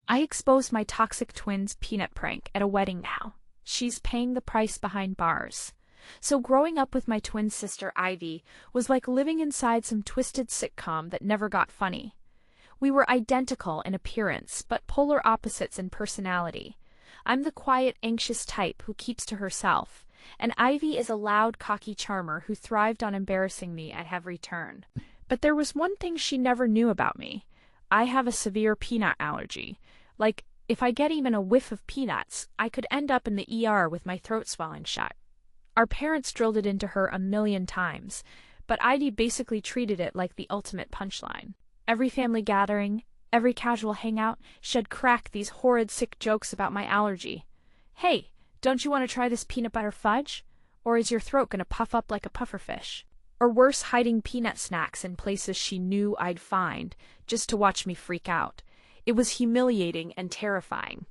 I exposed my toxic twin's peanut prank at a wedding now. She's paying the price behind bars. So growing up with my twin sister Ivy was like living inside some twisted sitcom that never got funny. We were identical in appearance, but polar opposites in personality. I'm the quiet, anxious type who keeps to herself, and Ivy is a loud, cocky charmer who thrived on embarrassing me at every turn. But there was one thing she never knew about me. I have a severe peanut allergy. Like, if I get even a whiff of peanuts, I could end up in the ER with my throat swelling shut. Our parents drilled it into her a million times, but Ivy basically treated it like the ultimate punchline. Every family gathering, every casual hangout, she'd crack these horrid sick jokes about my allergy. Hey, don't you want to try this peanut butter fudge? Or is your throat gonna puff up like a pufferfish? Or worse, hiding peanut snacks in places she knew I'd find, just to watch me freak out. It was humiliating and terrifying.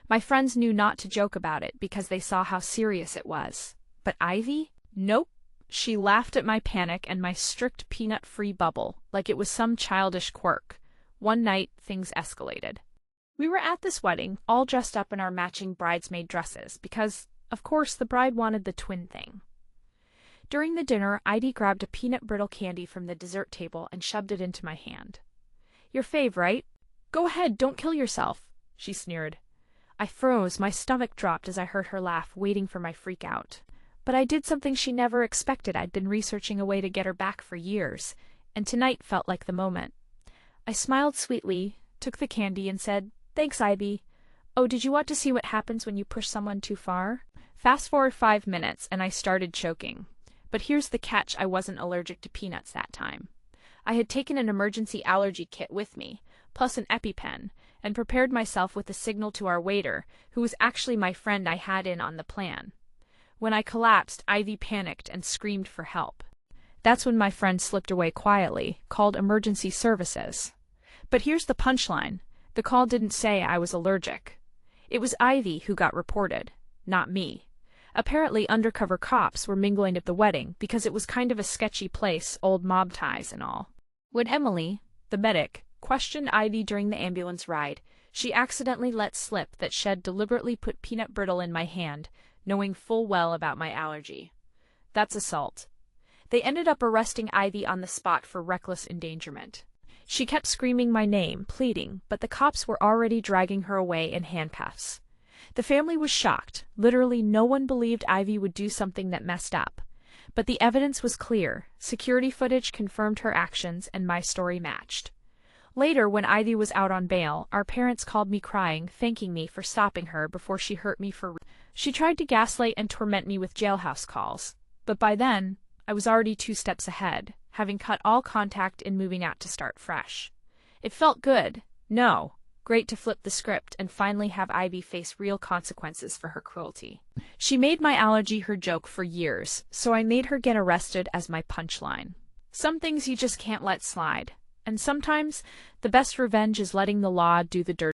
My friends knew not to joke about it because they saw how serious it was. But Ivy? Nope. She laughed at my panic and my strict peanut-free bubble like it was some childish quirk. One night, things escalated. We were at this wedding, all dressed up in our matching bridesmaid dresses because, of course, the bride wanted the twin thing. During the dinner, Ivy grabbed a peanut brittle candy from the dessert table and shoved it into my hand. Your fave, right? Go ahead, don't kill yourself, she sneered. I froze, my stomach dropped as I heard her laugh, waiting for my freak out. But I did something she never expected. I'd been researching a way to get her back for years, and tonight felt like the moment. I smiled sweetly, took the candy, and said, Thanks, Ivy. Oh, did you want to see what happens when you push someone too far? Fast forward 5 minutes, and I started choking. But here's the catch, I wasn't allergic to peanuts that time. I had taken an emergency allergy kit with me, plus an EpiPen, and prepared myself with a signal to our waiter, who was actually my friend I had in on the plan. When I collapsed, Ivy panicked and screamed for help. That's when my friend slipped away quietly, called emergency services. But here's the punchline. The call didn't say I was allergic. It was Ivy who got reported, not me. Apparently undercover cops were mingling at the wedding because it was kind of a sketchy place, old mob ties and all. When Emily, the medic, questioned Ivy during the ambulance ride, she accidentally let slip that she'd deliberately put peanut brittle in my hand, knowing full well about my allergy. That's assault. They ended up arresting Ivy on the spot for reckless endangerment. She kept screaming my name, pleading, but the cops were already dragging her away in handcuffs. The family was shocked. Literally no one believed Ivy would do something that messed up. But the evidence was clear. Security footage confirmed her actions, and my story matched. Later, when Ivy was out on bail, our parents called me crying, thanking me for stopping her before she hurt me for real. She tried to gaslight and torment me with jailhouse calls. But by then, I was already 2 steps ahead, having cut all contact and moving out to start fresh. It felt good. No. Great to flip the script and finally have Ivy face real consequences for her cruelty. She made my allergy her joke for years, so I made her get arrested as my punchline. Some things you just can't let slide. And sometimes, the best revenge is letting the law do the dirty.